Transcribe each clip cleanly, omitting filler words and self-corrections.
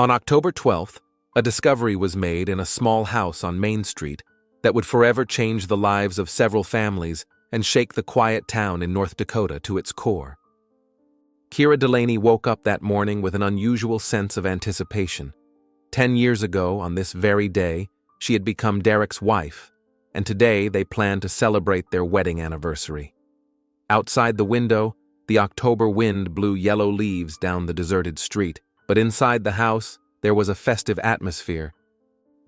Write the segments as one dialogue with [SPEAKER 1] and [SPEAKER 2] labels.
[SPEAKER 1] On October 12th, a discovery was made in a small house on Main Street that would forever change the lives of several families and shake the quiet town in North Dakota to its core. Kira Delaney woke up that morning with an unusual sense of anticipation. 10 years ago, on this very day, she had become Derek's wife, and today they planned to celebrate their wedding anniversary. Outside the window, the October wind blew yellow leaves down the deserted street, but inside the house, there was a festive atmosphere.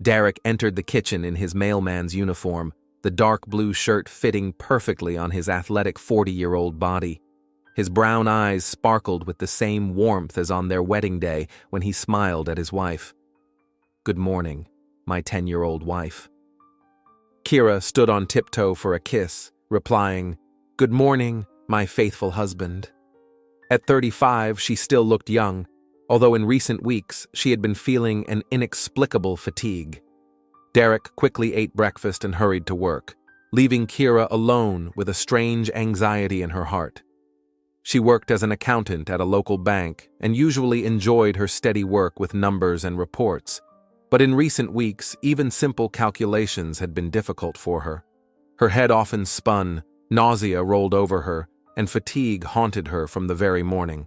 [SPEAKER 1] Derek entered the kitchen in his mailman's uniform, the dark blue shirt fitting perfectly on his athletic 40-year-old body. His brown eyes sparkled with the same warmth as on their wedding day when he smiled at his wife. "Good morning, my 10-year-old wife." Kira stood on tiptoe for a kiss, replying, "Good morning, my faithful husband." At 35, she still looked young, although in recent weeks she had been feeling an inexplicable fatigue. Derek quickly ate breakfast and hurried to work, leaving Kira alone with a strange anxiety in her heart. She worked as an accountant at a local bank and usually enjoyed her steady work with numbers and reports, but in recent weeks, even simple calculations had been difficult for her. Her head often spun, nausea rolled over her, and fatigue haunted her from the very morning.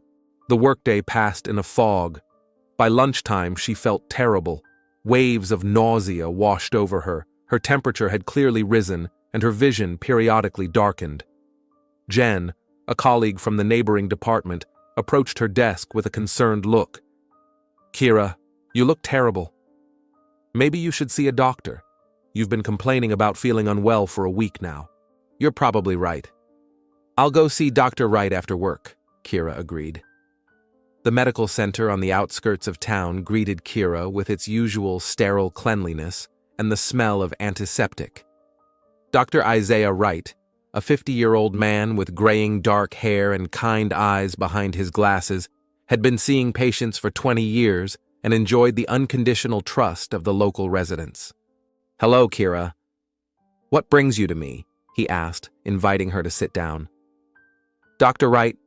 [SPEAKER 1] The workday passed in a fog. By lunchtime, she felt terrible. Waves of nausea washed over her. Her temperature had clearly risen, and her vision periodically darkened. Jen, a colleague from the neighboring department, approached her desk with a concerned look. "Kira, you look terrible. Maybe you should see a doctor. You've been complaining about feeling unwell for a week now." "You're probably right. I'll go see Dr. Wright after work," Kira agreed. The medical center on the outskirts of town greeted Kira with its usual sterile cleanliness and the smell of antiseptic. Dr. Isaiah Wright, a 50-year-old man with graying dark hair and kind eyes behind his glasses, had been seeing patients for 20 years and enjoyed the unconditional trust of the local residents. "Hello, Kira. What brings you to me?" he asked, inviting her to sit down. "Dr. Wright,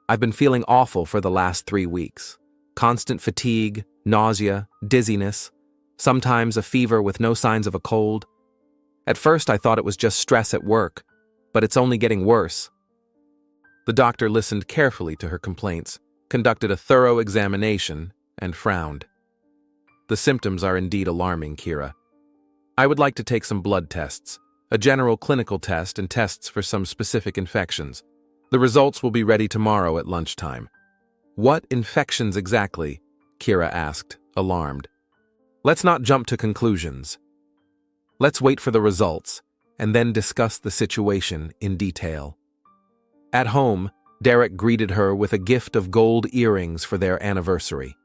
[SPEAKER 1] I've been feeling awful for the last 3 weeks. Constant fatigue, nausea, dizziness, sometimes a fever with no signs of a cold. At first I thought it was just stress at work, but it's only getting worse." The doctor listened carefully to her complaints, conducted a thorough examination, and frowned. "The symptoms are indeed alarming, Kira. I would like to take some blood tests, a general clinical test and tests for some specific infections. The results will be ready tomorrow at lunchtime." "What infections exactly?" Kira asked, alarmed. "Let's not jump to conclusions. Let's wait for the results and then discuss the situation in detail." At home, Derek greeted her with a gift of gold earrings for their anniversary.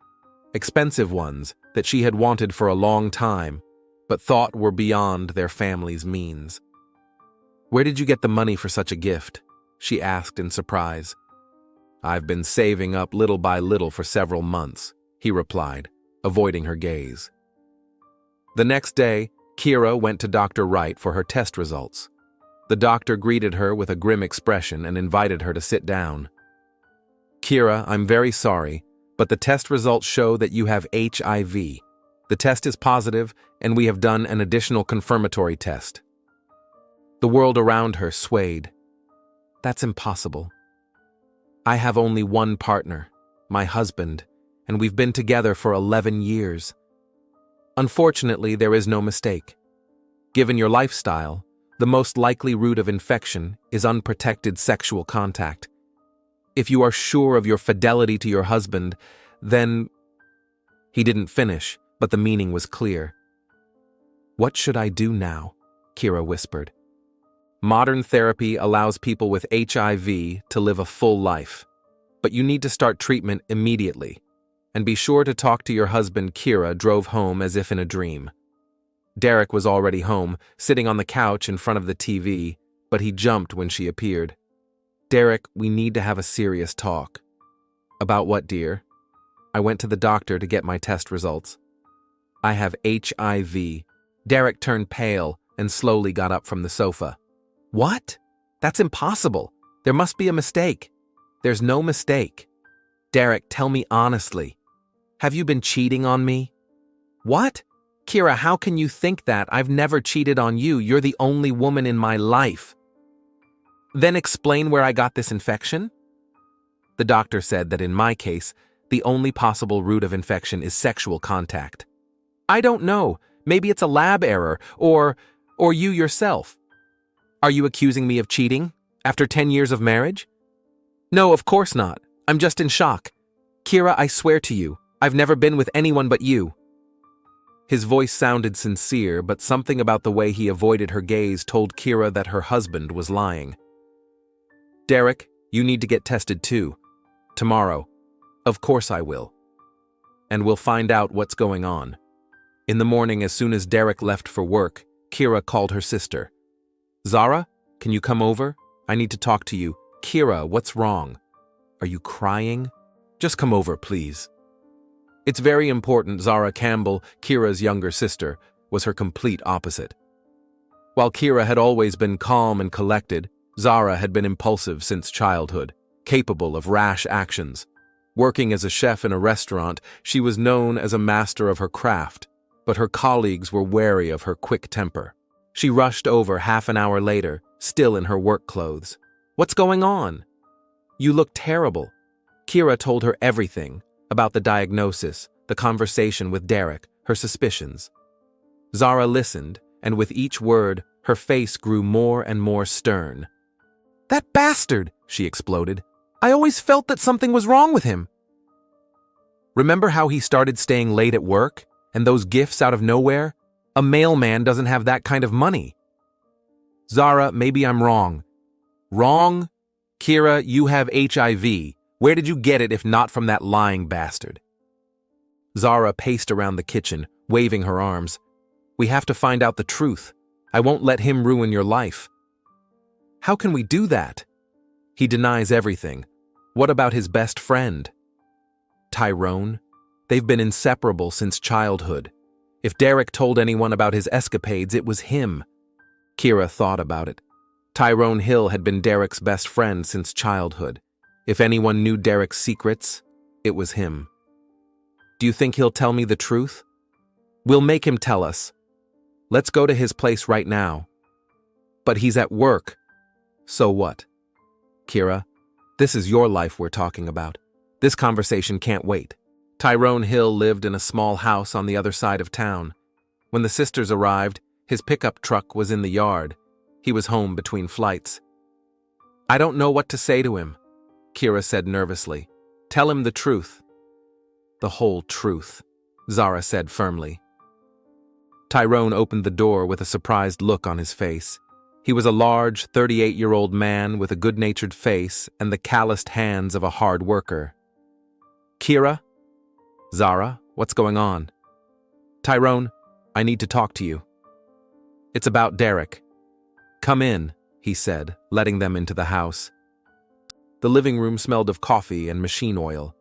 [SPEAKER 1] Expensive ones that she had wanted for a long time, but thought were beyond their family's means. "Where did you get the money for such a gift?" she asked in surprise. "I've been saving up little by little for several months," he replied, avoiding her gaze. The next day, Kira went to Dr. Wright for her test results. The doctor greeted her with a grim expression and invited her to sit down. "Kira, I'm very sorry, but the test results show that you have HIV. The test is positive, and we have done an additional confirmatory test." The world around her swayed. "That's impossible. I have only one partner, my husband, and we've been together for 11 years. Unfortunately, there is no mistake. Given your lifestyle, the most likely route of infection is unprotected sexual contact. If you are sure of your fidelity to your husband, then—" He didn't finish, but the meaning was clear. "What should I do now?" Kira whispered. "Modern therapy allows people with HIV to live a full life, but you need to start treatment immediately. And be sure to talk to your husband." Kira drove home as if in a dream. Derek was already home, sitting on the couch in front of the TV, but he jumped when she appeared. "Derek, we need to have a serious talk." "About what, dear?" "I went to the doctor to get my test results." "I have HIV." Derek turned pale and slowly got up from the sofa. "What? That's impossible. There must be a mistake." "There's no mistake. Derek, tell me honestly. Have you been cheating on me? What? Kira, how can you think that? I've never cheated on you. You're the only woman in my life. Then explain where I got this infection? The doctor said that in my case, the only possible route of infection is sexual contact. I don't know. Maybe it's a lab error, or you yourself. Are you accusing me of cheating after 10 years of marriage? No, of course not. I'm just in shock. Kira, I swear to you, I've never been with anyone but you. His voice sounded sincere, but something about the way he avoided her gaze told Kira that her husband was lying. Derek, you need to get tested too. Tomorrow. Of course I will. And we'll find out what's going on. In the morning, as soon as Derek left for work, Kira called her sister. Zara, can you come over? I need to talk to you. Kira, what's wrong? Are you crying? Just come over, please. It's very important. Zara Campbell, Kira's younger sister, was her complete opposite. While Kira had always been calm and collected, Zara had been impulsive since childhood, capable of rash actions. Working as a chef in a restaurant, she was known as a master of her craft, but her colleagues were wary of her quick temper. She rushed over half an hour later, still in her work clothes. What's going on? You look terrible. Kira told her everything about the diagnosis, the conversation with Derek, her suspicions. Zara listened, and with each word, her face grew more and more stern. That bastard, she exploded. I always felt that something was wrong with him. Remember how he started staying late at work, and those gifts out of nowhere? A mailman doesn't have that kind of money. Zara, maybe I'm wrong. Wrong? Kira, you have HIV. Where did you get it if not from that lying bastard? Zara paced around the kitchen, waving her arms. We have to find out the truth. I won't let him ruin your life. How can we do that? He denies everything. What about his best friend? Tyrone? They've been inseparable since childhood. If Derek told anyone about his escapades, it was him. Kira thought about it. Tyrone Hill had been Derek's best friend since childhood. If anyone knew Derek's secrets, it was him. Do you think he'll tell me the truth? We'll make him tell us. Let's go to his place right now. But he's at work. So what? Kira, this is your life we're talking about. This conversation can't wait. Tyrone Hill lived in a small house on the other side of town. When the sisters arrived, his pickup truck was in the yard. He was home between flights. I don't know what to say to him, Kira said nervously. Tell him the truth. The whole truth, Zara said firmly. Tyrone opened the door with a surprised look on his face. He was a large, 38-year-old man with a good-natured face and the calloused hands of a hard worker. Kira? Zara, what's going on? Tyrone, I need to talk to you. It's about Derek. Come in, he said, letting them into the house. The living room smelled of coffee and machine oil.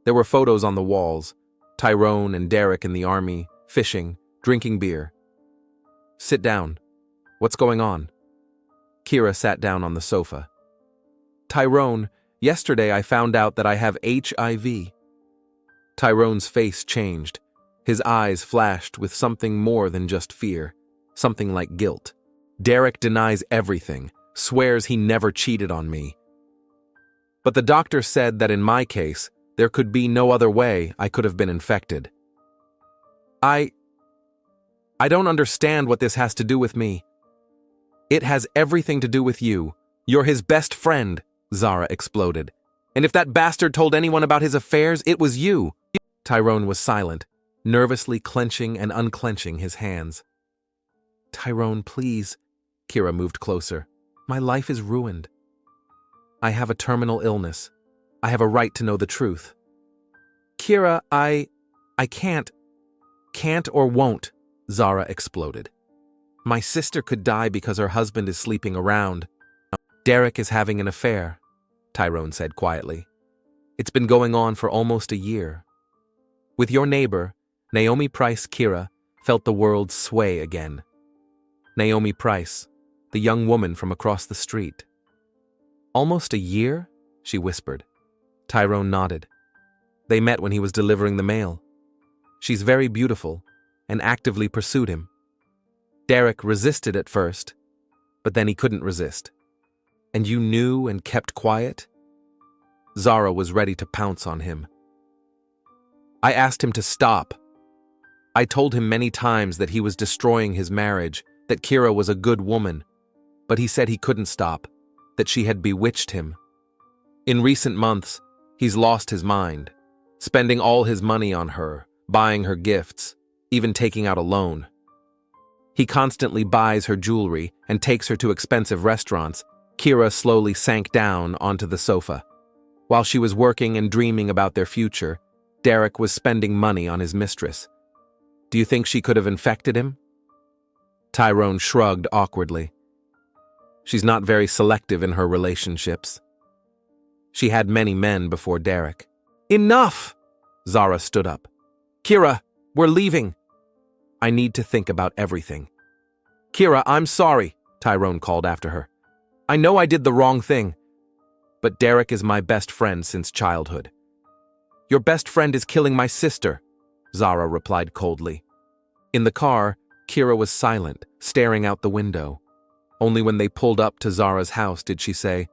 [SPEAKER 1] There were photos on the walls, Tyrone and Derek in the army, fishing, drinking beer. Sit down. What's going on? Kira sat down on the sofa. Tyrone, yesterday I found out that I have HIV. Tyrone's face changed. His eyes flashed with something more than just fear, something like guilt. Derek denies everything, swears he never cheated on me. But the doctor said that in my case, there could be no other way I could have been infected. I don't understand what this has to do with me. It has everything to do with you. You're his best friend, Zara exploded. And if that bastard told anyone about his affairs, it was you. Tyrone was silent, nervously clenching and unclenching his hands. Tyrone, please. Kira moved closer. My life is ruined. I have a terminal illness. I have a right to know the truth. Kira, I can't or won't, Zara exploded. My sister could die because her husband is sleeping around. Derek is having an affair, Tyrone said quietly. It's been going on for almost a year. With your neighbor, Naomi Price, Kira felt the world sway again. Naomi Price, the young woman from across the street. Almost a year? She whispered. Tyrone nodded. They met when he was delivering the mail. She's very beautiful and actively pursued him. Derek resisted at first, but then he couldn't resist. And you knew and kept quiet? Zara was ready to pounce on him. I asked him to stop. I told him many times that he was destroying his marriage, that Kira was a good woman, but he said he couldn't stop, that she had bewitched him. In recent months, he's lost his mind, spending all his money on her, buying her gifts, even taking out a loan. He constantly buys her jewelry and takes her to expensive restaurants. Kira slowly sank down onto the sofa. While she was working and dreaming about their future, Derek was spending money on his mistress. Do you think she could have infected him? Tyrone shrugged awkwardly. She's not very selective in her relationships. She had many men before Derek. Enough! Zara stood up. Kira, we're leaving. I need to think about everything. Kira, I'm sorry, Tyrone called after her. I know I did the wrong thing, but Derek is my best friend since childhood. Your best friend is killing my sister, Zara replied coldly. In the car, Kira was silent, staring out the window. Only when they pulled up to Zara's house did she say,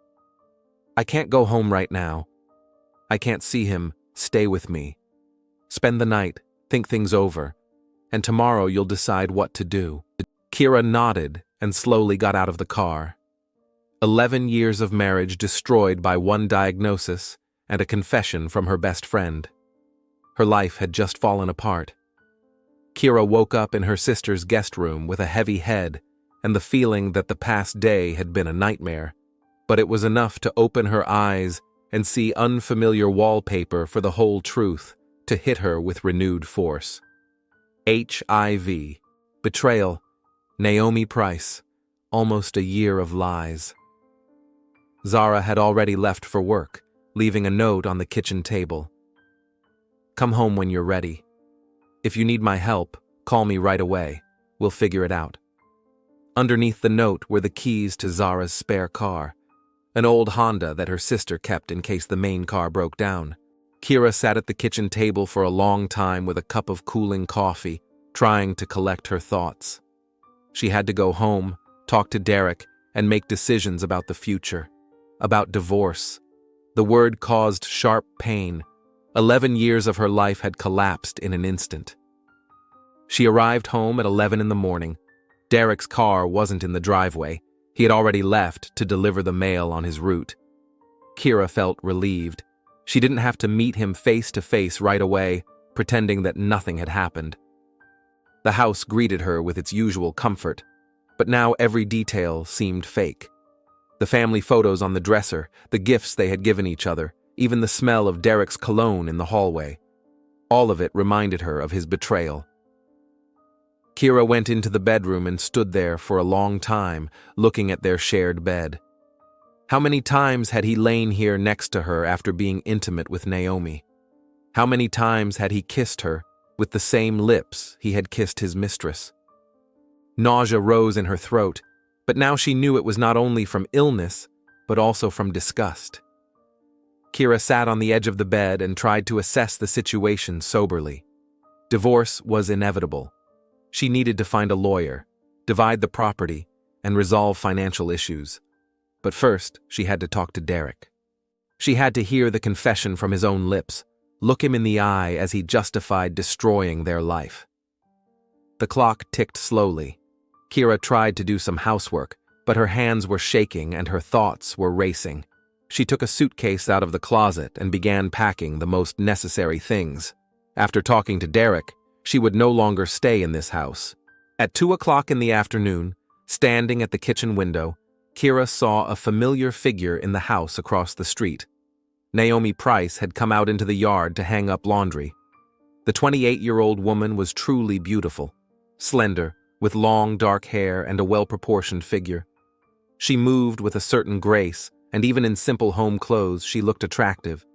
[SPEAKER 1] I can't go home right now. I can't see him. Stay with me. Spend the night, think things over, and tomorrow you'll decide what to do. Kira nodded and slowly got out of the car. 11 years of marriage destroyed by one diagnosis and a confession from her best friend. Her life had just fallen apart. Kira woke up in her sister's guest room with a heavy head and the feeling that the past day had been a nightmare, but it was enough to open her eyes and see unfamiliar wallpaper for the whole truth to hit her with renewed force. HIV, betrayal, Naomi Price, almost a year of lies. Zara had already left for work, leaving a note on the kitchen table. Come home when you're ready. If you need my help, call me right away. We'll figure it out. Underneath the note were the keys to Zara's spare car, an old Honda that her sister kept in case the main car broke down. Kira sat at the kitchen table for a long time with a cup of cooling coffee, trying to collect her thoughts. She had to go home, talk to Derek, and make decisions about the future, about divorce. The word caused sharp pain. 11 years of her life had collapsed in an instant. She arrived home at 11 in the morning. Derek's car wasn't in the driveway. He had already left to deliver the mail on his route. Kira felt relieved. She didn't have to meet him face to face right away, pretending that nothing had happened. The house greeted her with its usual comfort, but now every detail seemed fake. The family photos on the dresser, the gifts they had given each other, even the smell of Derek's cologne in the hallway. All of it reminded her of his betrayal. Kira went into the bedroom and stood there for a long time, looking at their shared bed. How many times had he lain here next to her after being intimate with Naomi? How many times had he kissed her with the same lips he had kissed his mistress? Nausea rose in her throat, but now she knew it was not only from illness, but also from disgust. Kira sat on the edge of the bed and tried to assess the situation soberly. Divorce was inevitable. She needed to find a lawyer, divide the property, and resolve financial issues. But first, she had to talk to Derek. She had to hear the confession from his own lips, look him in the eye as he justified destroying their life. The clock ticked slowly. Kira tried to do some housework, but her hands were shaking and her thoughts were racing. She took a suitcase out of the closet and began packing the most necessary things. After talking to Derek, she would no longer stay in this house. At 2 o'clock in the afternoon, standing at the kitchen window, Kira saw a familiar figure in the house across the street. Naomi Price had come out into the yard to hang up laundry. The 28-year-old woman was truly beautiful, slender, with long dark hair and a well-proportioned figure. She moved with a certain grace, and even in simple home clothes she looked attractive.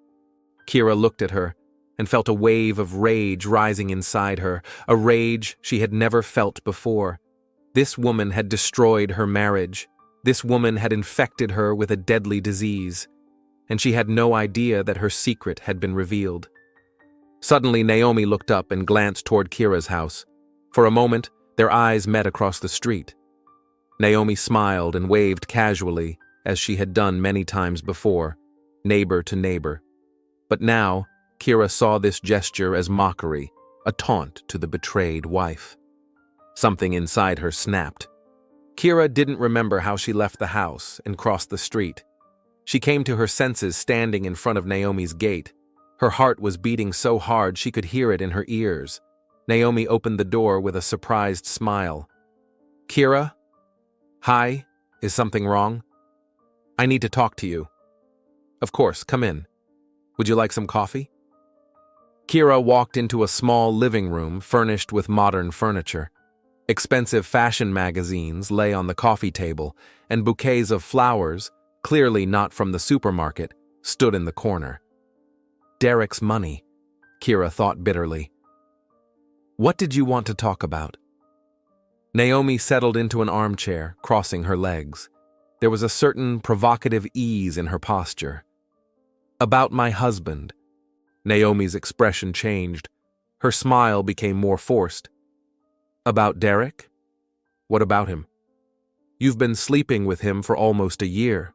[SPEAKER 1] Kira looked at her and felt a wave of rage rising inside her, a rage she had never felt before. This woman had destroyed her marriage. This woman had infected her with a deadly disease, and she had no idea that her secret had been revealed. Suddenly, Naomi looked up and glanced toward Kira's house. For a moment, their eyes met across the street. Naomi smiled and waved casually, as she had done many times before, neighbor to neighbor. But now, Kira saw this gesture as mockery, a taunt to the betrayed wife. Something inside her snapped. Kira didn't remember how she left the house and crossed the street. She came to her senses standing in front of Naomi's gate. Her heart was beating so hard she could hear it in her ears. Naomi opened the door with a surprised smile. "Kira? Hi, is something wrong? I need to talk to you." "Of course, come in. Would you like some coffee?" Kira walked into a small living room furnished with modern furniture. Expensive fashion magazines lay on the coffee table, and bouquets of flowers, clearly not from the supermarket, stood in the corner. Derek's money, Kira thought bitterly. "What did you want to talk about?" Naomi settled into an armchair, crossing her legs. There was a certain provocative ease in her posture. "About my husband." Naomi's expression changed. Her smile became more forced. "About Derek? What about him? You've been sleeping with him for almost a year."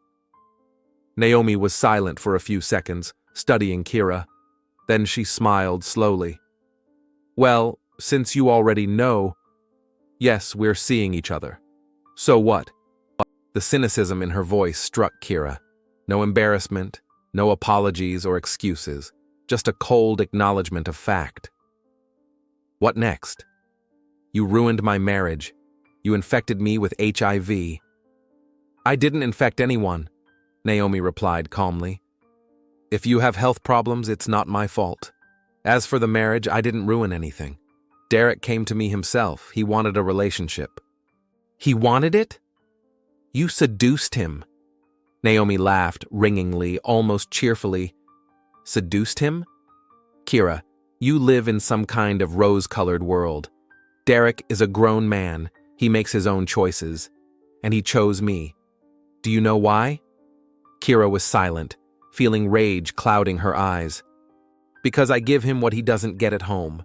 [SPEAKER 1] Naomi was silent for a few seconds, studying Kira. Then she smiled slowly. "Well, since you already know, yes, we're seeing each other. So what?" The cynicism in her voice struck Kira. No embarrassment, no apologies or excuses, just a cold acknowledgement of fact. "What next?" "You ruined my marriage. You infected me with HIV." "I didn't infect anyone," Naomi replied calmly. "If you have health problems, it's not my fault. As for the marriage, I didn't ruin anything. Derek came to me himself. He wanted a relationship." "He wanted it? You seduced him." Naomi laughed ringingly, almost cheerfully. "Seduced him? Kira, you live in some kind of rose-colored world. Derek is a grown man. He makes his own choices. And he chose me. Do you know why?" Kira was silent, feeling rage clouding her eyes. "Because I give him what he doesn't get at home.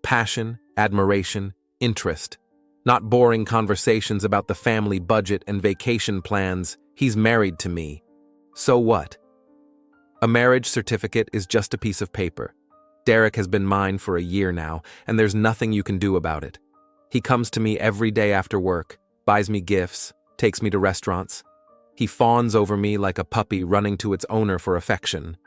[SPEAKER 1] Passion, admiration, interest. Not boring conversations about the family budget and vacation plans. He's married to me. So what? A marriage certificate is just a piece of paper. Derek has been mine for a year now, and there's nothing you can do about it. He comes to me every day after work, buys me gifts, takes me to restaurants. He fawns over me like a puppy running to its owner for affection."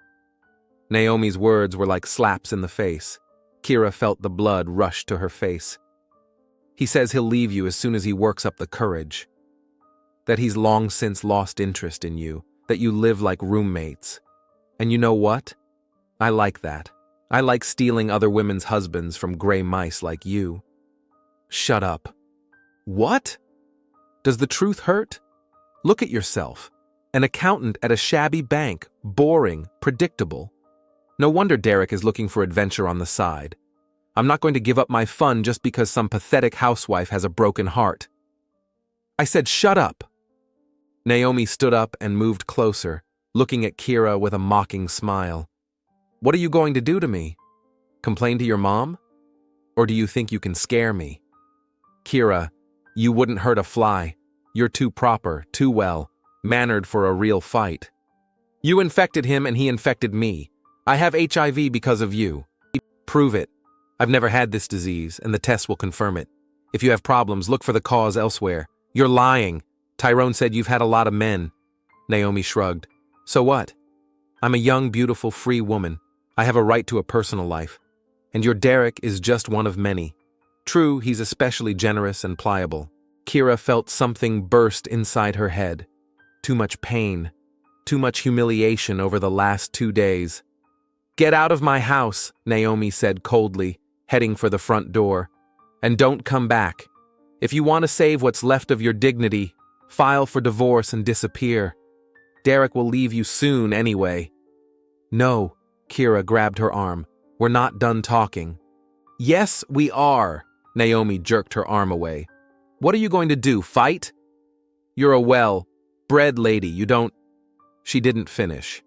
[SPEAKER 1] Naomi's words were like slaps in the face. Kira felt the blood rush to her face. "He says he'll leave you as soon as he works up the courage. That he's long since lost interest in you, that you live like roommates. And you know what? I like that. I like stealing other women's husbands from gray mice like you." "Shut up." "What? Does the truth hurt? Look at yourself. An accountant at a shabby bank, boring, predictable. No wonder Derek is looking for adventure on the side. I'm not going to give up my fun just because some pathetic housewife has a broken heart." "I said shut up." Naomi stood up and moved closer, looking at Kira with a mocking smile. "What are you going to do to me? Complain to your mom? Or do you think you can scare me? Kira, you wouldn't hurt a fly. You're too proper, too well-mannered for a real fight. You infected him and he infected me. I have HIV because of you. Prove it. I've never had this disease, and the test will confirm it. If you have problems, look for the cause elsewhere. You're lying. Tyrone said you've had a lot of men." Naomi shrugged. "So what? I'm a young, beautiful, free woman. I have a right to a personal life. And your Derek is just one of many. True, he's especially generous and pliable." Kira felt something burst inside her head. Too much pain. Too much humiliation over the last 2 days. "Get out of my house," Naomi said coldly, heading for the front door. "And don't come back. If you want to save what's left of your dignity, file for divorce and disappear. Derek will leave you soon anyway." "No," Kira grabbed her arm. "We're not done talking." "Yes, we are." Naomi jerked her arm away. "What are you going to do, fight? You're a well-bred lady, you don't—" She didn't finish.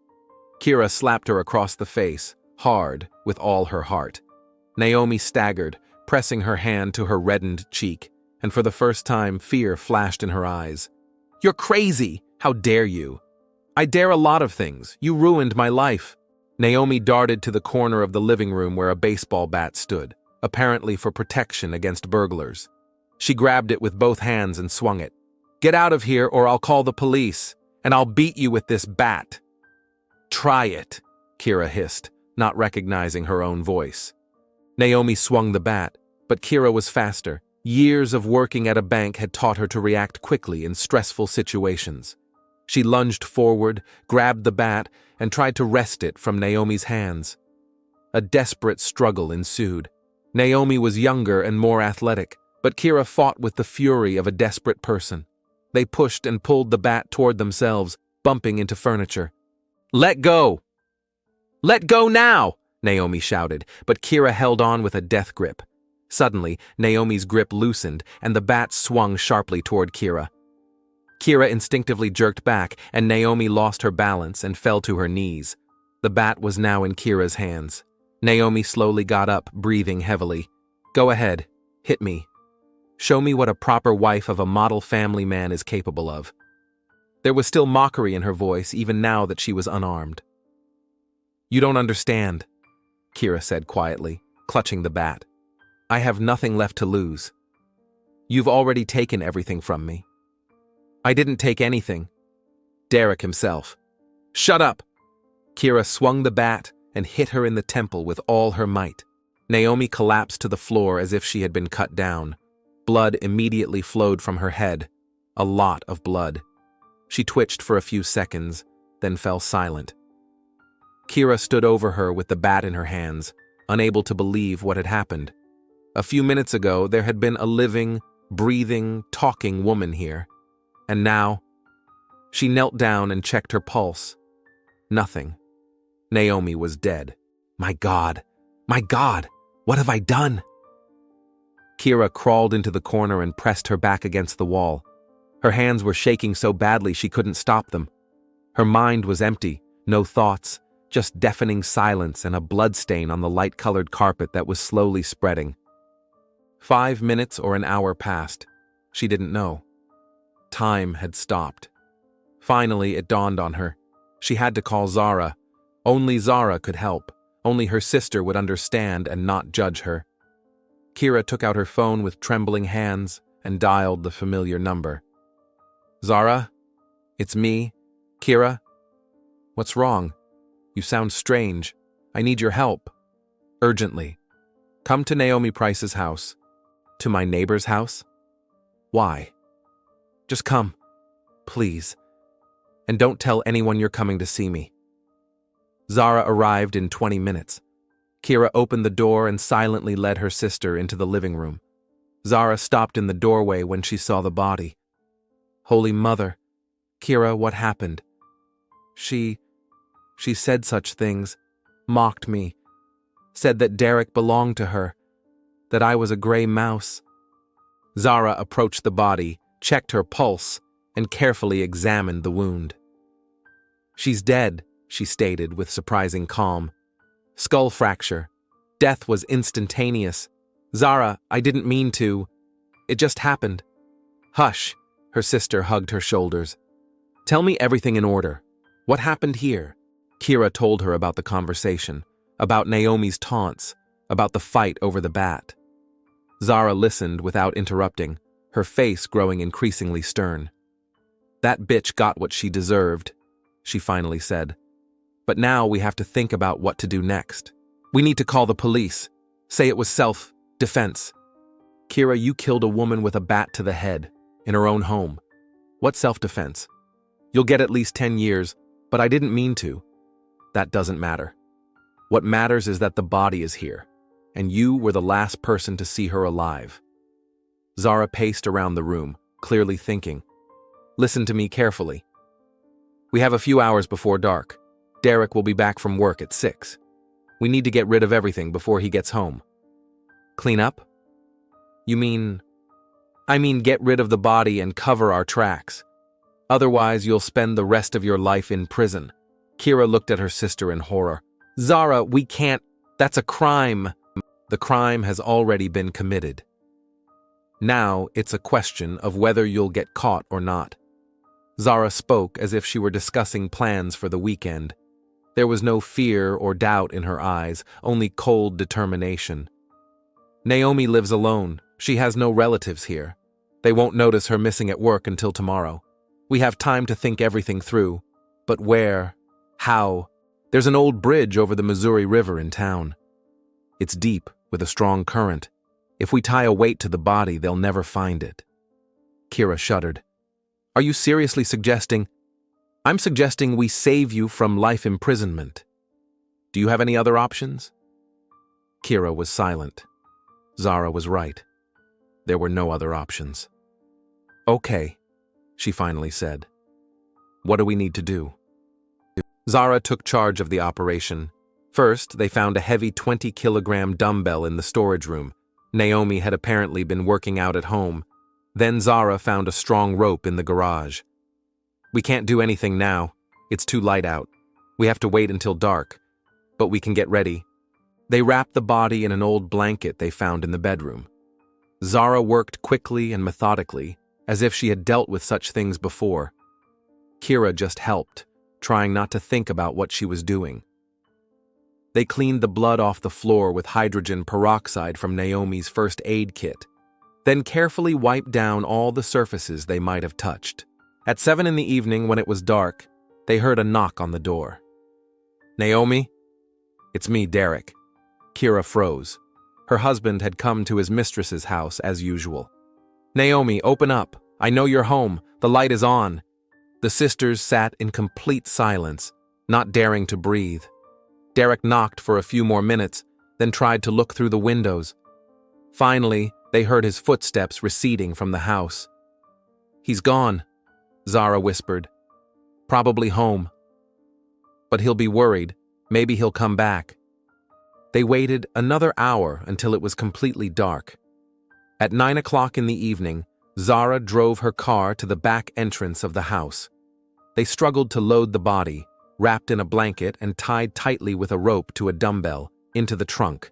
[SPEAKER 1] Kira slapped her across the face, hard, with all her heart. Naomi staggered, pressing her hand to her reddened cheek, and for the first time, fear flashed in her eyes. "You're crazy! How dare you?" "I dare a lot of things. You ruined my life." Naomi darted to the corner of the living room where a baseball bat stood, apparently for protection against burglars. She grabbed it with both hands and swung it. "Get out of here or I'll call the police, and I'll beat you with this bat." "Try it," Kira hissed, not recognizing her own voice. Naomi swung the bat, but Kira was faster. Years of working at a bank had taught her to react quickly in stressful situations. She lunged forward, grabbed the bat, and tried to wrest it from Naomi's hands. A desperate struggle ensued. Naomi was younger and more athletic, but Kira fought with the fury of a desperate person. They pushed and pulled the bat toward themselves, bumping into furniture. "Let go! Let go now!" Naomi shouted, but Kira held on with a death grip. Suddenly, Naomi's grip loosened, and the bat swung sharply toward Kira. Kira instinctively jerked back, and Naomi lost her balance and fell to her knees. The bat was now in Kira's hands. Naomi slowly got up, breathing heavily. "Go ahead. Hit me. Show me what a proper wife of a model family man is capable of." There was still mockery in her voice, even now that she was unarmed. "You don't understand," Kira said quietly, clutching the bat. "I have nothing left to lose. You've already taken everything from me." "I didn't take anything." Derek himself. "Shut up!" Kira swung the bat and hit her in the temple with all her might. Naomi collapsed to the floor as if she had been cut down. Blood immediately flowed from her head. A lot of blood. She twitched for a few seconds, then fell silent. Kira stood over her with the bat in her hands, unable to believe what had happened. A few minutes ago, there had been a living, breathing, talking woman here. And now, she knelt down and checked her pulse. Nothing. Naomi was dead. My God, what have I done? Kira crawled into the corner and pressed her back against the wall. Her hands were shaking so badly she couldn't stop them. Her mind was empty, no thoughts, just deafening silence and a bloodstain on the light-colored carpet that was slowly spreading. 5 minutes or an hour passed. She didn't know. Time had stopped. Finally, it dawned on her. She had to call Zara. Only Zara could help. Only her sister would understand and not judge her. Kira took out her phone with trembling hands and dialed the familiar number. "Zara? It's me, Kira. What's wrong? You sound strange. I need your help. Urgently. Come to Naomi Price's house." "To my neighbor's house? Why?" "Just come, please. And don't tell anyone you're coming to see me." Zara arrived in 20 minutes. Kira opened the door and silently led her sister into the living room. Zara stopped in the doorway when she saw the body. "Holy Mother, Kira, what happened?" She said such things, mocked me, said that Derek belonged to her, that I was a gray mouse." Zara approached the body, checked her pulse, and carefully examined the wound. "She's dead," she stated with surprising calm. "Skull fracture. Death was instantaneous. Zara, I didn't mean to. It just happened." "Hush," her sister hugged her shoulders. "Tell me everything in order. What happened here?" Kira told her about the conversation, about Naomi's taunts, about the fight over the bat. Zara listened without interrupting, her face growing increasingly stern. "That bitch got what she deserved," she finally said. "But now we have to think about what to do next. We need to call the police. Say it was self-defense." "Kira, you killed a woman with a bat to the head, in her own home. What self-defense? You'll get at least 10 years, but I didn't mean to." "That doesn't matter. What matters is that the body is here, and you were the last person to see her alive." Zara paced around the room, clearly thinking. "Listen to me carefully. We have a few hours before dark. Derek will be back from work at 6. We need to get rid of everything before he gets home." "Clean up? You mean..." "I mean get rid of the body and cover our tracks. Otherwise, you'll spend the rest of your life in prison." Kira looked at her sister in horror. Zara, we can't. That's a crime. The crime has already been committed. Now it's a question of whether you'll get caught or not. Zara spoke as if she were discussing plans for the weekend. There was no fear or doubt in her eyes, only cold determination. Naomi lives alone. She has no relatives here. They won't notice her missing at work until tomorrow. We have time to think everything through. But where? How? There's an old bridge over the Missouri River in town. It's deep, with a strong current. If we tie a weight to the body, they'll never find it. Kira shuddered. Are you seriously suggesting? I'm suggesting we save you from life imprisonment. Do you have any other options? Kira was silent. Zara was right. There were no other options. Okay, she finally said. What do we need to do? Zara took charge of the operation. First, they found a heavy 20-kilogram dumbbell in the storage room. Naomi had apparently been working out at home. Then Zara found a strong rope in the garage. We can't do anything now. It's too light out. We have to wait until dark. But we can get ready. They wrapped the body in an old blanket they found in the bedroom. Zara worked quickly and methodically, as if she had dealt with such things before. Kira just helped, trying not to think about what she was doing. They cleaned the blood off the floor with hydrogen peroxide from Naomi's first aid kit, then carefully wiped down all the surfaces they might have touched. At 7 p.m, when it was dark, they heard a knock on the door. Naomi? It's me, Derek. Kira froze. Her husband had come to his mistress's house as usual. Naomi, open up. I know you're home. The light is on. The sisters sat in complete silence, not daring to breathe. Derek knocked for a few more minutes, then tried to look through the windows. Finally, they heard his footsteps receding from the house. He's gone, Zara whispered. Probably home. But he'll be worried. Maybe he'll come back. They waited another hour until it was completely dark. At 9 p.m, Zara drove her car to the back entrance of the house. They struggled to load the body, wrapped in a blanket and tied tightly with a rope to a dumbbell, into the trunk.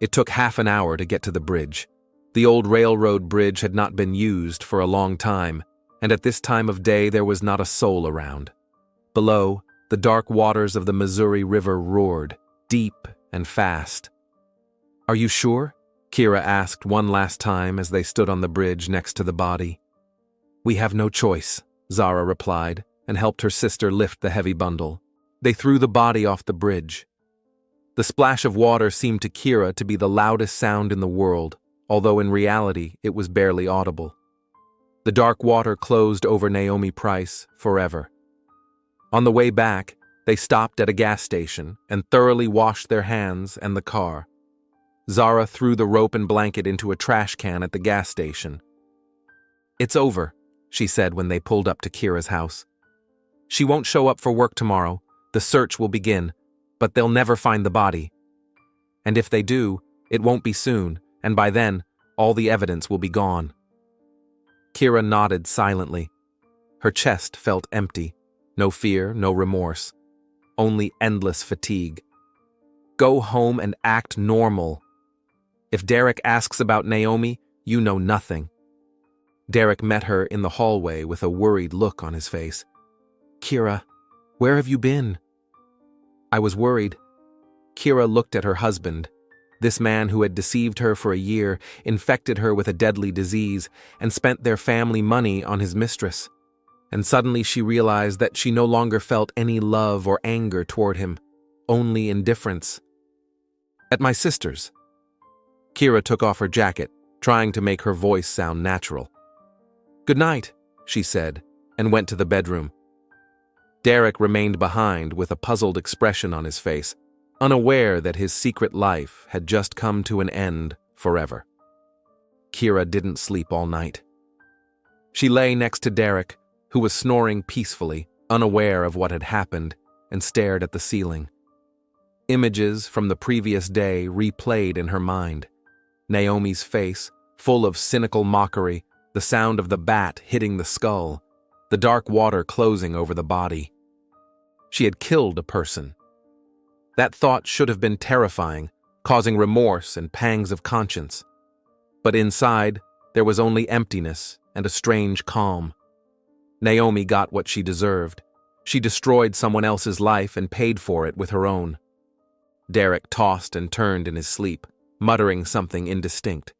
[SPEAKER 1] It took half an hour to get to the bridge. The old railroad bridge had not been used for a long time, and at this time of day there was not a soul around. Below, the dark waters of the Missouri River roared, deep and fast. Are you sure? Kira asked one last time as they stood on the bridge next to the body. We have no choice, Zara replied, and helped her sister lift the heavy bundle. They threw the body off the bridge. The splash of water seemed to Kira to be the loudest sound in the world, although in reality it was barely audible. The dark water closed over Naomi Price forever. On the way back, they stopped at a gas station and thoroughly washed their hands and the car. Zara threw the rope and blanket into a trash can at the gas station. It's over, she said when they pulled up to Kira's house. She won't show up for work tomorrow. The search will begin, but they'll never find the body. And if they do, it won't be soon, and by then, all the evidence will be gone. Kira nodded silently. Her chest felt empty. No fear, no remorse. Only endless fatigue. Go home and act normal. If Derek asks about Naomi, you know nothing. Derek met her in the hallway with a worried look on his face. Kira, where have you been? I was worried. Kira looked at her husband. This man who had deceived her for a year, infected her with a deadly disease, and spent their family money on his mistress. And suddenly she realized that she no longer felt any love or anger toward him, only indifference. At my sister's. Kira took off her jacket, trying to make her voice sound natural. Good night, she said, and went to the bedroom. Derek remained behind with a puzzled expression on his face, unaware that his secret life had just come to an end forever. Kira didn't sleep all night. She lay next to Derek, who was snoring peacefully, unaware of what had happened, and stared at the ceiling. Images from the previous day replayed in her mind. Naomi's face, full of cynical mockery, the sound of the bat hitting the skull, the dark water closing over the body. She had killed a person. That thought should have been terrifying, causing remorse and pangs of conscience. But inside, there was only emptiness and a strange calm. Naomi got what she deserved. She destroyed someone else's life and paid for it with her own. Derek tossed and turned in his sleep, muttering something indistinct.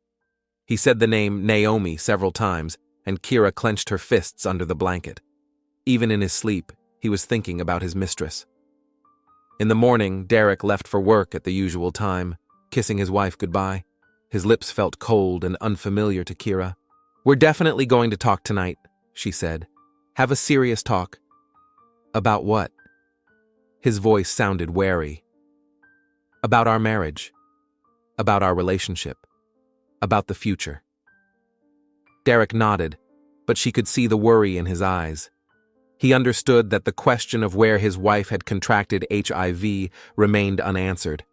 [SPEAKER 1] He said the name Naomi several times, and Kira clenched her fists under the blanket. Even in his sleep, he was thinking about his mistress. In the morning, Derek left for work at the usual time, kissing his wife goodbye. His lips felt cold and unfamiliar to Kira. "We're definitely going to talk tonight," she said. "Have a serious talk." "About what?" His voice sounded wary. "About our marriage. About our relationship. About the future." Derek nodded, but she could see the worry in his eyes. He understood that the question of where his wife had contracted HIV remained unanswered.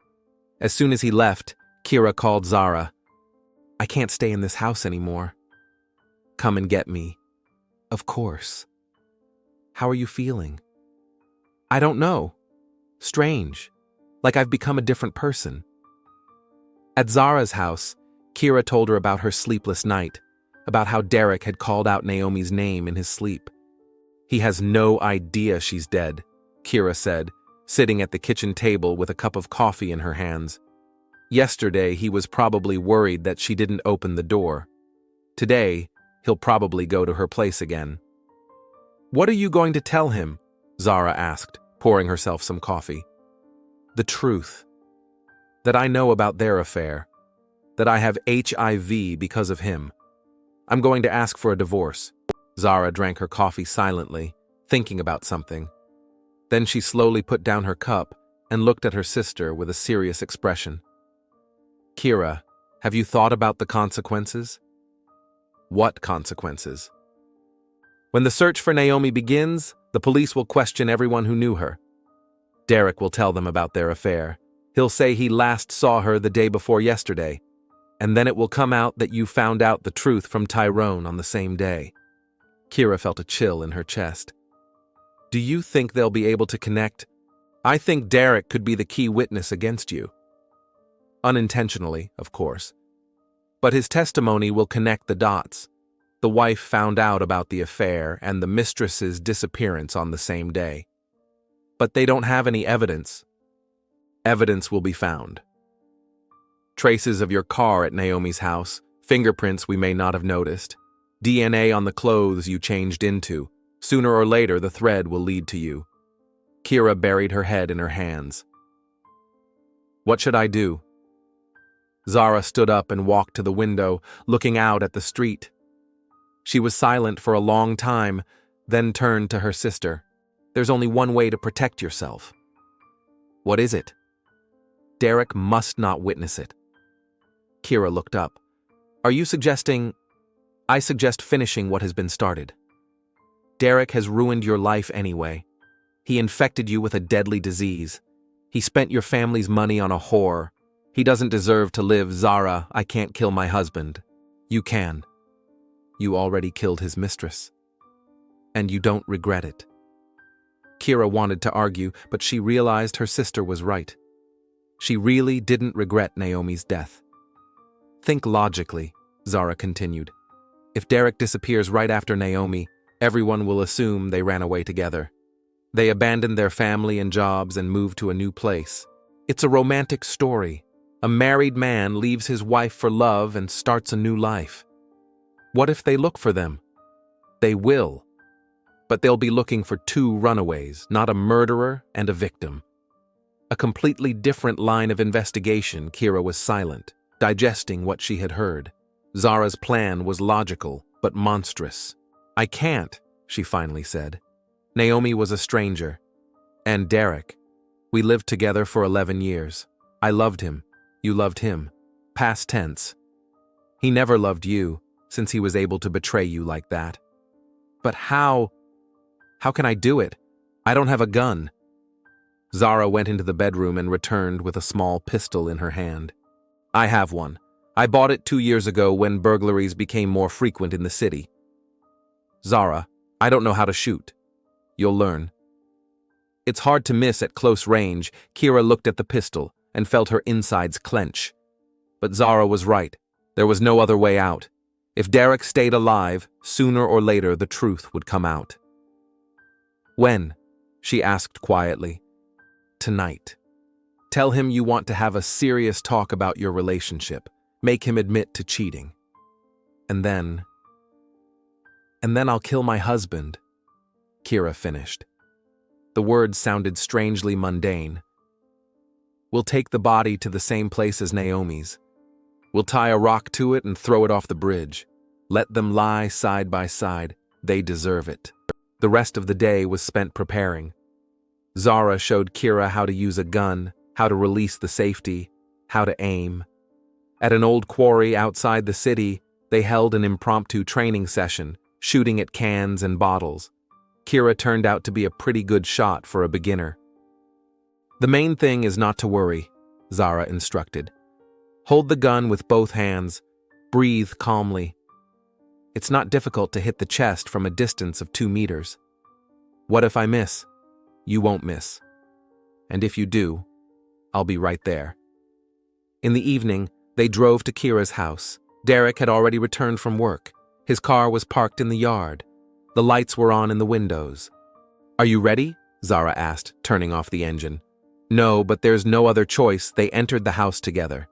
[SPEAKER 1] As soon as he left, Kira called Zara. "I can't stay in this house anymore." "Come and get me." "Of course." "How are you feeling?" "I don't know. Strange. Like I've become a different person." At Zara's house, Kira told her about her sleepless night, about how Derek had called out Naomi's name in his sleep. "He has no idea she's dead," Kira said, sitting at the kitchen table with a cup of coffee in her hands. Yesterday, he was probably worried that she didn't open the door. Today, he'll probably go to her place again. "What are you going to tell him?" Zara asked, pouring herself some coffee. "The truth. That I know about their affair. That I have HIV because of him. I'm going to ask for a divorce." Zara drank her coffee silently, thinking about something. Then she slowly put down her cup and looked at her sister with a serious expression. "Kira, have you thought about the consequences?" "What consequences?" "When the search for Naomi begins, the police will question everyone who knew her. Derek will tell them about their affair. He'll say he last saw her the day before yesterday, and then it will come out that you found out the truth from Tyrone on the same day." Kira felt a chill in her chest. "Do you think they'll be able to connect?" "I think Derek could be the key witness against you. Unintentionally, of course. But his testimony will connect the dots. The wife found out about the affair and the mistress's disappearance on the same day. But they don't have any evidence. Evidence will be found. Traces of your car at Naomi's house, fingerprints we may not have noticed, DNA on the clothes you changed into. Sooner or later, the thread will lead to you." Kira buried her head in her hands. "What should I do?" Zara stood up and walked to the window, looking out at the street. She was silent for a long time, then turned to her sister. "There's only one way to protect yourself." "What is it?" "Derek must not witness it." Kira looked up. "Are you suggesting—" "I suggest finishing what has been started. Derek has ruined your life anyway. He infected you with a deadly disease. He spent your family's money on a whore. He doesn't deserve to live. Zara, I can't kill my husband. You can. You already killed his mistress. And you don't regret it." Kira wanted to argue, but she realized her sister was right. She really didn't regret Naomi's death. "Think logically," Zara continued. "If Derek disappears right after Naomi, everyone will assume they ran away together. They abandoned their family and jobs and moved to a new place. It's a romantic story. A married man leaves his wife for love and starts a new life. What if they look for them? They will. But they'll be looking for two runaways, not a murderer and a victim." A completely different line of investigation. Kira was silent, digesting what she had heard. Zara's plan was logical, but monstrous. "I can't," she finally said. "Naomi was a stranger. And Derek. We lived together for 11 years. I loved him. You loved him. Past tense. He never loved you, since he was able to betray you like that." "But how? How can I do it? I don't have a gun." Zara went into the bedroom and returned with a small pistol in her hand. "I have one. I bought it 2 years ago when burglaries became more frequent in the city." "Zara, I don't know how to shoot. You'll learn." It's hard to miss at close range. Kira looked at the pistol and felt her insides clench. But Zara was right. There was no other way out. If Derek stayed alive, sooner or later the truth would come out. "When?" she asked quietly. "Tonight. Tell him you want to have a serious talk about your relationship. Make him admit to cheating. And then I'll kill my husband," Kira finished. The words sounded strangely mundane. "We'll take the body to the same place as Naomi's. We'll tie a rock to it and throw it off the bridge. Let them lie side by side. They deserve it." The rest of the day was spent preparing. Zara showed Kira how to use a gun, how to release the safety, how to aim. At an old quarry outside the city, they held an impromptu training session, shooting at cans and bottles. Kira turned out to be a pretty good shot for a beginner. "The main thing is not to worry," Zara instructed. "Hold the gun with both hands. Breathe calmly. It's not difficult to hit the chest from a distance of 2 meters. What if I miss? You won't miss. And if you do, I'll be right there." In the evening, they drove to Kira's house. Derek had already returned from work. His car was parked in the yard. The lights were on in the windows. "Are you ready?" Zara asked, turning off the engine. "No, but there's no other choice." They entered the house together.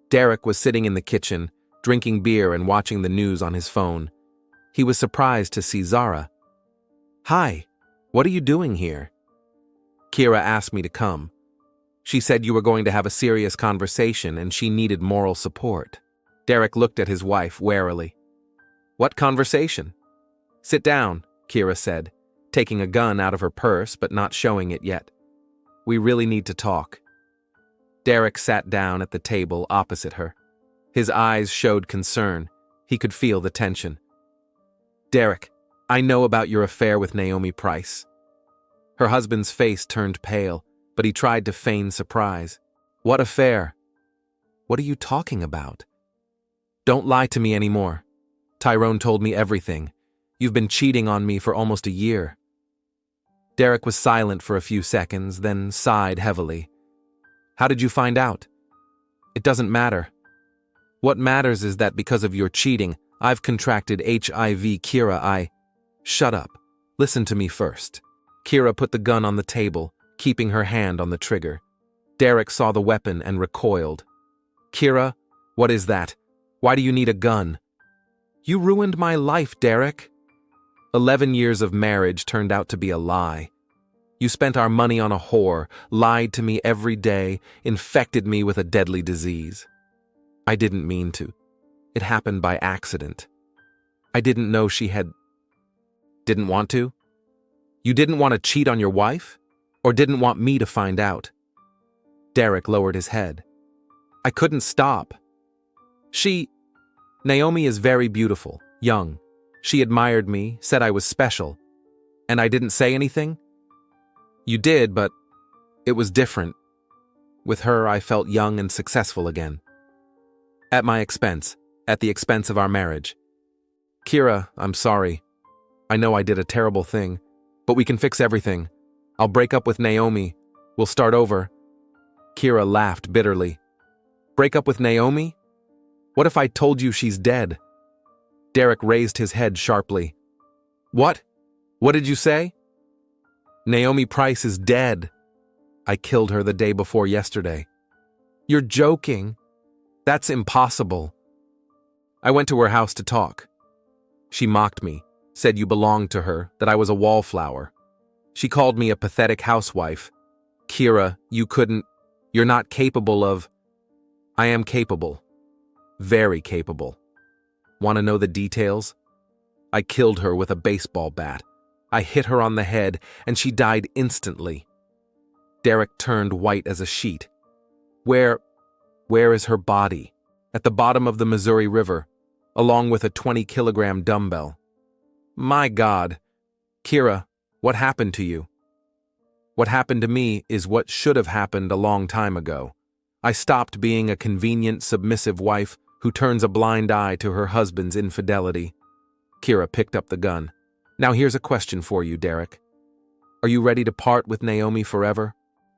[SPEAKER 1] Derek was sitting in the kitchen, drinking beer and watching the news on his phone. He was surprised to see Zara. "Hi, what are you doing here?" "Kira asked me to come. She said you were going to have a serious conversation and she needed moral support." Derek looked at his wife warily. "What conversation?" "Sit down," Kira said, taking a gun out of her purse but not showing it yet. "We really need to talk." Derek sat down at the table opposite her. His eyes showed concern. He could feel the tension. "Derek, I know about your affair with Naomi Price." Her husband's face turned pale, but he tried to feign surprise. "What affair? What are you talking about?" "Don't lie to me anymore. Tyrone told me everything. You've been cheating on me for almost a year." Derek was silent for a few seconds, then sighed heavily. "How did you find out?" "It doesn't matter. What matters is that because of your cheating, I've contracted HIV, Kira. Shut up. Listen to me first." Kira put the gun on the table, keeping her hand on the trigger. Derek saw the weapon and recoiled. "Kira, what is that? Why do you need a gun?" "You ruined my life, Derek." 11 years of marriage turned out to be a lie. You spent our money on a whore, lied to me every day, infected me with a deadly disease. I didn't mean to. It happened by accident. I didn't know she had... Didn't want to? You didn't want to cheat on your wife? Or didn't want me to find out? Derek lowered his head. I couldn't stop. Naomi is very beautiful, young. She admired me, said I was special. And I didn't say anything? You did, but it was different. With her, I felt young and successful again. At my expense, at the expense of our marriage. Kira, I'm sorry. I know I did a terrible thing, but we can fix everything. I'll break up with Naomi. We'll start over. Kira laughed bitterly. Break up with Naomi? What if I told you she's dead? Derek raised his head sharply. What? What did you say? Naomi Price is dead. I killed her the day before yesterday. You're joking. That's impossible. I went to her house to talk. She mocked me, said you belonged to her, that I was a wallflower. She called me a pathetic housewife. Kira, you're not capable of... I am capable. Very capable. Want to know the details? I killed her with a baseball bat. I hit her on the head, and she died instantly. Derek turned white as a sheet. Where is her body? At the bottom of the Missouri River, along with a 20-kilogram dumbbell. My God. Kira, what happened to you? What happened to me is what should have happened a long time ago. I stopped being a convenient, submissive wife who turns a blind eye to her husband's infidelity. Kira picked up the gun. Now here's a question for you, Derek. Are you ready to part with Naomi forever?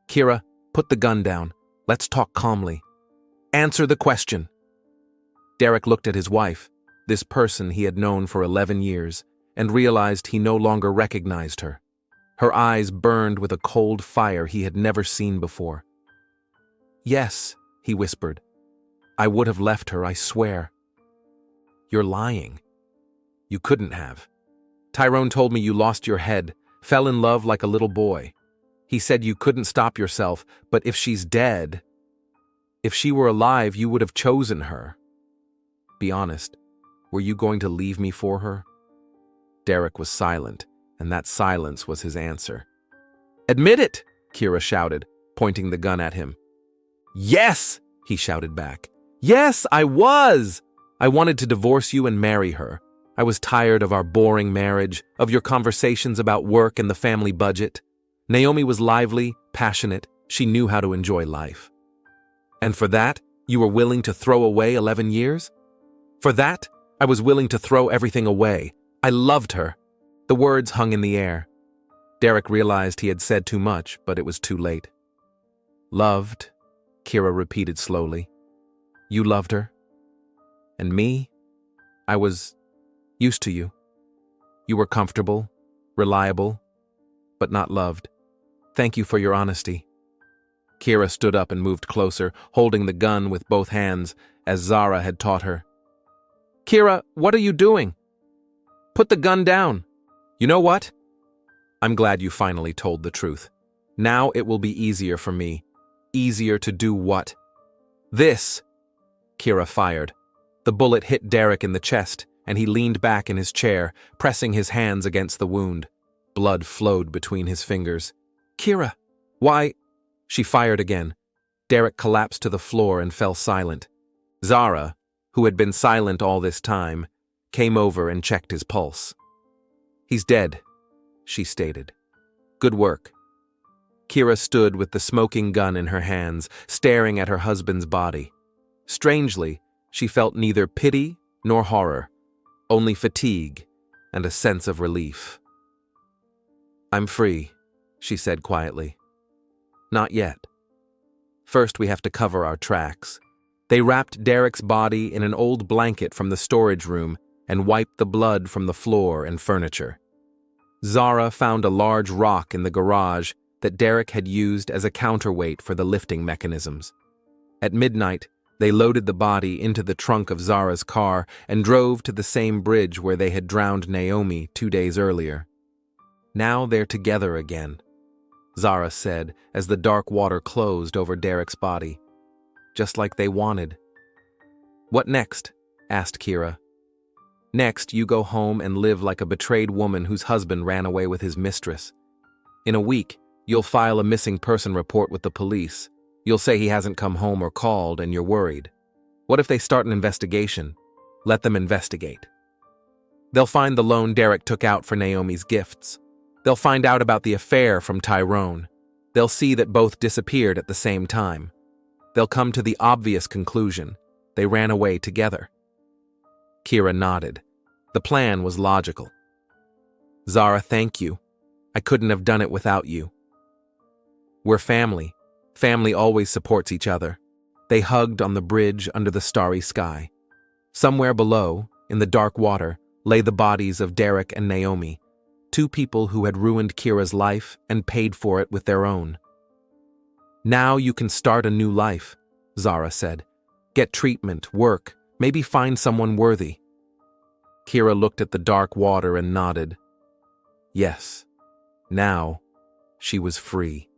[SPEAKER 1] Kira, put the gun down. Let's talk calmly. Answer the question. Derek looked at his wife, this person he had known for 11 years, and realized he no longer recognized her. Her eyes burned with a cold fire he had never seen before. Yes, he whispered. I would have left her, I swear. You're lying. You couldn't have. Tyrone told me you lost your head, fell in love like a little boy. He said you couldn't stop yourself, but if she's dead, if she were alive, you would have chosen her. Be honest, were you going to leave me for her? Derek was silent, and that silence was his answer. Admit it, Kira shouted, pointing the gun at him. Yes, he shouted back. Yes, I was! I wanted to divorce you and marry her. I was tired of our boring marriage, of your conversations about work and the family budget. Naomi was lively, passionate. She knew how to enjoy life. And for that, you were willing to throw away 11 years? For that, I was willing to throw everything away. I loved her. The words hung in the air. Derek realized he had said too much, but it was too late. Loved, Kira repeated slowly. You loved her? And me? I was used to you. You were comfortable, reliable, but not loved. Thank you for your honesty. Kira stood up and moved closer, holding the gun with both hands, as Zara had taught her. Kira, what are you doing? Put the gun down. You know what? I'm glad you finally told the truth. Now it will be easier for me. Easier to do what? This! Kira fired. The bullet hit Derek in the chest, and he leaned back in his chair, pressing his hands against the wound. Blood flowed between his fingers. Kira! Why? She fired again. Derek collapsed to the floor and fell silent. Zara, who had been silent all this time, came over and checked his pulse. He's dead, she stated. Good work. Kira stood with the smoking gun in her hands, staring at her husband's body. Strangely, she felt neither pity nor horror, only fatigue and a sense of relief. I'm free, she said quietly. Not yet. First, we have to cover our tracks. They wrapped Derek's body in an old blanket from the storage room and wiped the blood from the floor and furniture. Zara found a large rock in the garage that Derek had used as a counterweight for the lifting mechanisms. At midnight, they loaded the body into the trunk of Zara's car and drove to the same bridge where they had drowned Naomi 2 days earlier. Now they're together again, Zara said as the dark water closed over Derek's body. Just like they wanted. What next? Asked Kira. Next, you go home and live like a betrayed woman whose husband ran away with his mistress. In a week, you'll file a missing person report with the police. You'll say he hasn't come home or called and you're worried. What if they start an investigation? Let them investigate. They'll find the loan Derek took out for Naomi's gifts. They'll find out about the affair from Tyrone. They'll see that both disappeared at the same time. They'll come to the obvious conclusion. They ran away together. Kira nodded. The plan was logical. Zara, thank you. I couldn't have done it without you. We're family. Family always supports each other. They hugged on the bridge under the starry sky. Somewhere below, in the dark water, lay the bodies of Derek and Naomi, 2 people who had ruined Kira's life and paid for it with their own. Now you can start a new life, Zara said. Get treatment, work, maybe find someone worthy. Kira looked at the dark water and nodded. Yes, now she was free.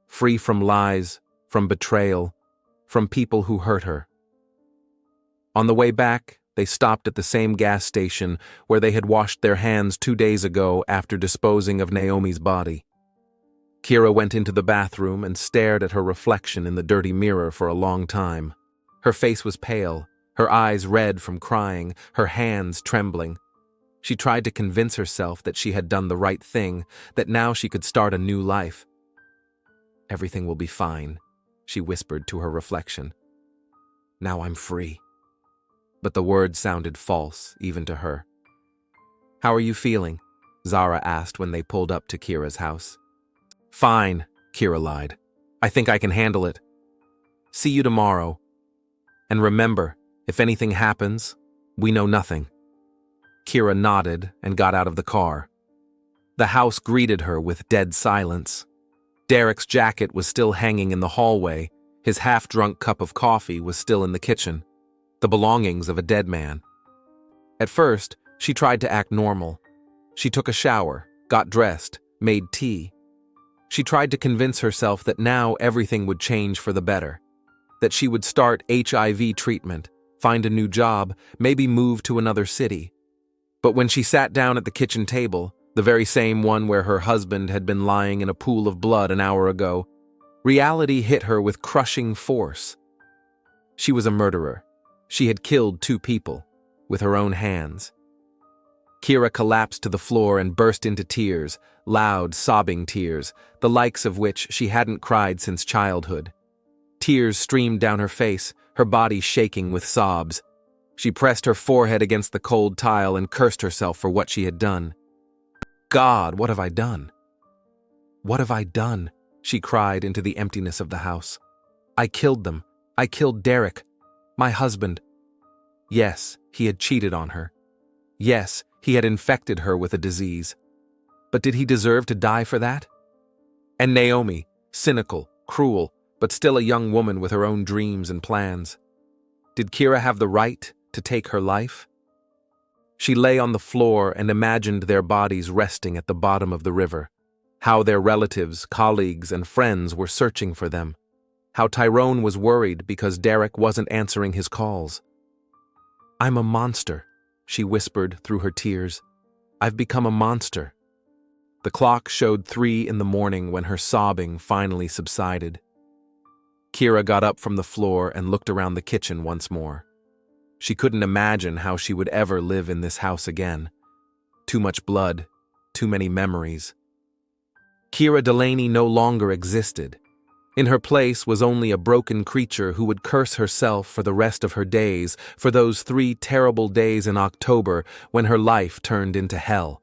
[SPEAKER 1] Free from lies, from betrayal, from people who hurt her. On the way back, they stopped at the same gas station where they had washed their hands 2 days ago after disposing of Naomi's body. Kira went into the bathroom and stared at her reflection in the dirty mirror for a long time. Her face was pale, her eyes red from crying, her hands trembling. She tried to convince herself that she had done the right thing, that now she could start a new life. Everything will be fine, she whispered to her reflection. Now I'm free. But the words sounded false, even to her. How are you feeling? Zara asked when they pulled up to Kira's house. Fine, Kira lied. I think I can handle it. See you tomorrow. And remember, if anything happens, we know nothing. Kira nodded and got out of the car. The house greeted her with dead silence. Derek's jacket was still hanging in the hallway. His half-drunk cup of coffee was still in the kitchen, the belongings of a dead man. At first, she tried to act normal. She took a shower, got dressed, made tea. She tried to convince herself that now everything would change for the better, that she would start HIV treatment, find a new job, maybe move to another city. But when she sat down at the kitchen table, the very same one where her husband had been lying in a pool of blood an hour ago, reality hit her with crushing force. She was a murderer. She had killed 2 people, with her own hands. Kira collapsed to the floor and burst into tears, loud, sobbing tears, the likes of which she hadn't cried since childhood. Tears streamed down her face, her body shaking with sobs. She pressed her forehead against the cold tile and cursed herself for what she had done. God, what have I done? What have I done? She cried into the emptiness of the house. I killed them. I killed Derek, my husband. Yes, he had cheated on her. Yes, he had infected her with a disease. But did he deserve to die for that? And Naomi, cynical, cruel, but still a young woman with her own dreams and plans. Did Kira have the right to take her life? She lay on the floor and imagined their bodies resting at the bottom of the river, how their relatives, colleagues, and friends were searching for them, how Tyrone was worried because Derek wasn't answering his calls. I'm a monster, she whispered through her tears. I've become a monster. The clock showed 3 in the morning when her sobbing finally subsided. Kira got up from the floor and looked around the kitchen once more. She couldn't imagine how she would ever live in this house again. Too much blood, too many memories. Kira Delaney no longer existed. In her place was only a broken creature who would curse herself for the rest of her days, for those 3 terrible days in October when her life turned into hell.